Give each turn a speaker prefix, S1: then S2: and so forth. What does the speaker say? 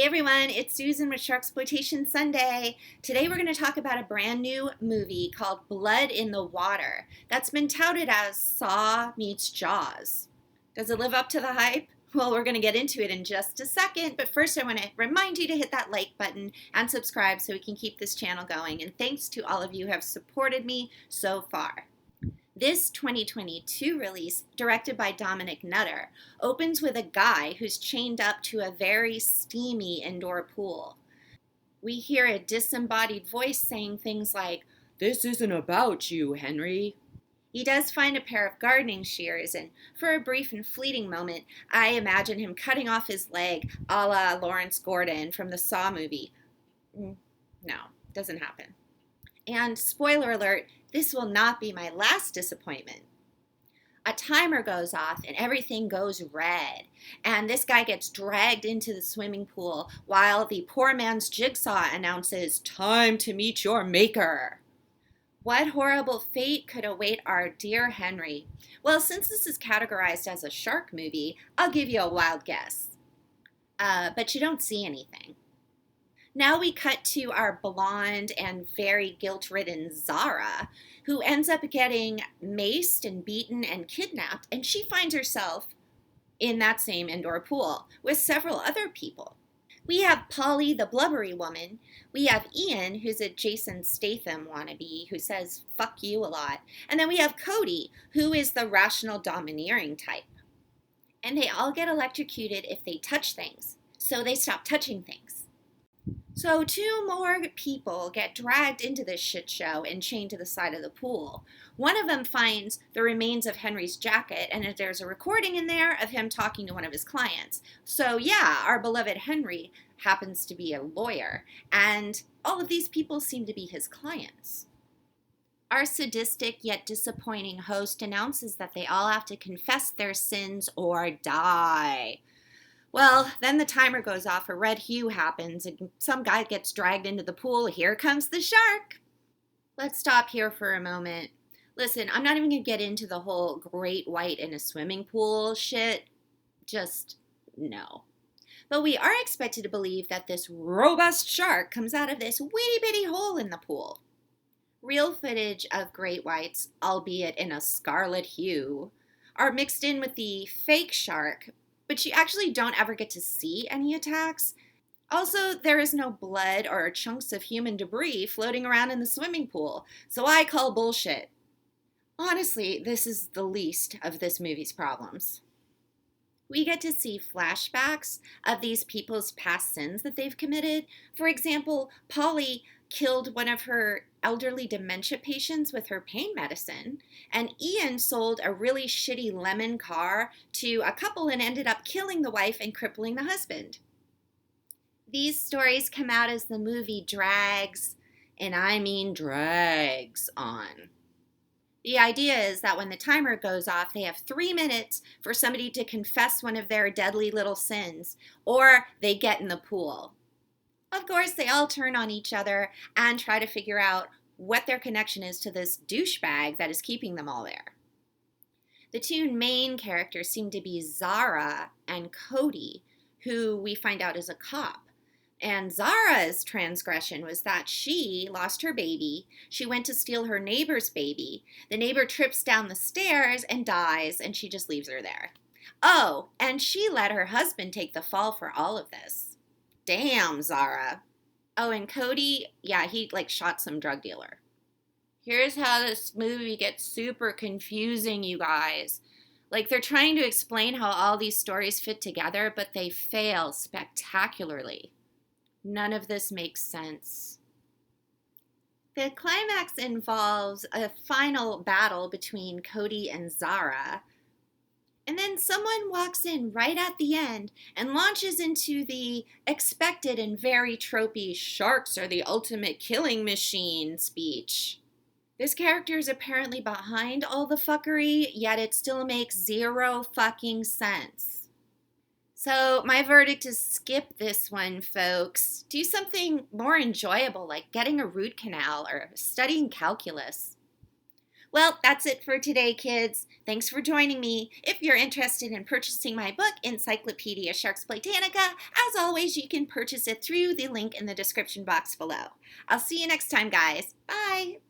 S1: Everyone, it's Susan with Sharksploitation Sunday. Today we're going to talk about a brand new movie called Blood in the Water that's been touted as Saw meets Jaws. Does it live up to the hype? Well, we're going to get into it in just a second, but first I want to remind you to hit that like button and subscribe so we can keep this channel going, and thanks to all of you who have supported me so far. This 2022 release, directed by Dominic Nutter, opens with a guy who's chained up to a very steamy indoor pool. We hear a disembodied voice saying things like, "This isn't about you, Henry." He does find a pair of gardening shears, and for a brief and fleeting moment, I imagine him cutting off his leg a la Lawrence Gordon from the Saw movie. No, doesn't happen. And spoiler alert, this will not be my last disappointment. A timer goes off and everything goes red. And this guy gets dragged into the swimming pool while the poor man's Jigsaw announces, "Time to meet your maker." What horrible fate could await our dear Henry? Well, since this is categorized as a shark movie, I'll give you a wild guess. But you don't see anything. Now we cut to our blonde and very guilt-ridden Zara, who ends up getting maced and beaten and kidnapped, and she finds herself in that same indoor pool with several other people. We have Polly, the blubbery woman. We have Ian, who's a Jason Statham wannabe who says "fuck you" a lot. And then we have Cody, who is the rational domineering type. And they all get electrocuted if they touch things, so they stop touching things. So 2 more people get dragged into this shit show and chained to the side of the pool. One of them finds the remains of Henry's jacket, and there's a recording in there of him talking to one of his clients. So yeah, our beloved Henry happens to be a lawyer, and all of these people seem to be his clients. Our sadistic yet disappointing host announces that they all have to confess their sins or die. Well, then the timer goes off, a red hue happens, and some guy gets dragged into the pool. Here comes the shark. Let's stop here for a moment. Listen, I'm not even going to get into the whole great white in a swimming pool shit. Just no. But we are expected to believe that this robust shark comes out of this witty bitty hole in the pool. Real footage of great whites, albeit in a scarlet hue, are mixed in with the fake shark, but you actually don't ever get to see any attacks. Also, there is no blood or chunks of human debris floating around in the swimming pool, so I call bullshit. Honestly, this is the least of this movie's problems. We get to see flashbacks of these people's past sins that they've committed. For example, Polly killed one of her elderly dementia patients with her pain medicine, and Ian sold a really shitty lemon car to a couple and ended up killing the wife and crippling the husband. These stories come out as the movie drags, and I mean drags on. The idea is that when the timer goes off, they have 3 minutes for somebody to confess one of their deadly little sins, or they get in the pool. Of course, they all turn on each other and try to figure out what their connection is to this douchebag that is keeping them all there. The 2 main characters seem to be Zara and Cody, who we find out is a cop. And Zara's transgression was that she lost her baby. She went to steal her neighbor's baby. The neighbor trips down the stairs and dies, and she just leaves her there. Oh, and she let her husband take the fall for all of this. Damn, Zara. Oh, and Cody, yeah, he shot some drug dealer. Here's how this movie gets super confusing, you guys. They're trying to explain how all these stories fit together, but they fail spectacularly. None of this makes sense. The climax involves a final battle between Cody and Zara, and then someone walks in right at the end and launches into the expected and very tropey "sharks are the ultimate killing machine" speech. This character is apparently behind all the fuckery, yet it still makes 0 fucking sense. So my verdict is skip this one, folks. Do something more enjoyable like getting a root canal or studying calculus. Well, that's it for today, kids. Thanks for joining me. If you're interested in purchasing my book, Encyclopedia Sharksploitanica, as always, you can purchase it through the link in the description box below. I'll see you next time, guys. Bye!